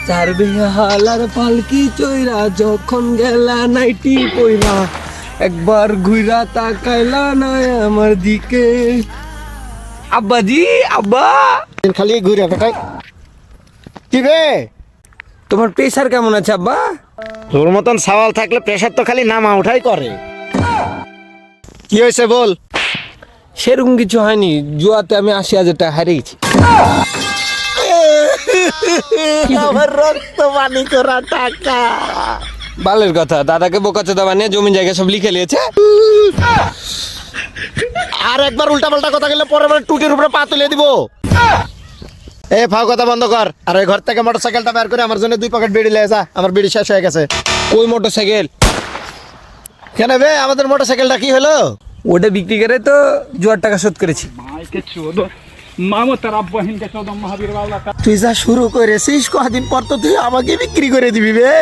চার বেহালার পালকি চইরা যখন গেলা নাইটি পইরা একবার ঘুরা তাকাইলা না আমার দিকে। আব্বাজি, আব্বা খালি ঘুরে বেটাই কি রে? তোমার প্রেসার কেমন আছে আব্বা? তোর মতন সওয়াল থাকলে প্রেসার তো খালি নামা উঠাই করে। কি হয়েছে বল? সেরকম কিছু হয়নি, জুয়াতে আমি 80,000 টাকা হারিয়েছি। আমার রক্ত পানি করা টাকা। বালের কথা, দাদাকে বোকাচোদা বানিয়ে জমি জায়গা সব লিখে নিয়েছে। আর একবার উল্টা পাল্টা কথা গেলে পরে টুটির উপরে পা তুলে দিব। এ ফাও কথা বন্ধ কর। আর ওই ঘর থেকে মোটরসাইকেলটা বের করে আমার জন্য 2 প্যাকেট বিড়ি নিয়ে যা, আমার বিড়ি শেষ হয়ে গেছে। ওই মোটরসাইকেল কেন বে, আমাদের মোটরসাইকেলটা কি হলো? ওটা বিক্রি করে তো জুয়ার টাকা শোধ করেছি। তুই যা শুরু করেছিস, কদিন পর তো তুই আমাকে বিক্রি করে দিবি বে।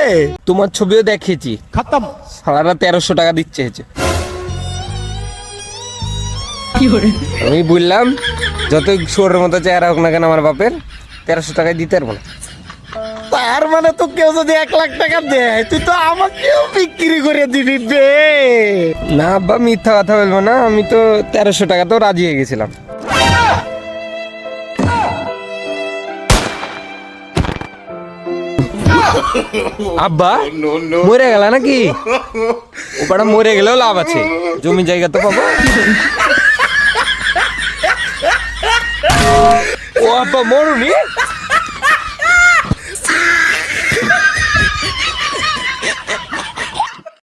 তোমার ছবিও দেখেছি, খতম। সালারা 1300 টাকা দিচ্ছে হয়েছে। আমি বললাম যতই শোরের মতো চেহারা হোক না কেন আমার বাপের, 1300 টাকায় দিতে পারবো না। তার মানে তো কেউ যদি 1 লাখ টাকা দেয়, তুই তো আমাকেও বিক্রি করে দিবি বে। না আব্বা, মিথ্যা কথা বলবো না, আমি তো 1300 টাকা তো রাজি হয়ে গেছিলাম। আব্বা মরে গেল নাকি? ওটা মরে গেলেও লাভ আছে, জমি জায়গা তো পাবো। ও আব্বা মরুনি।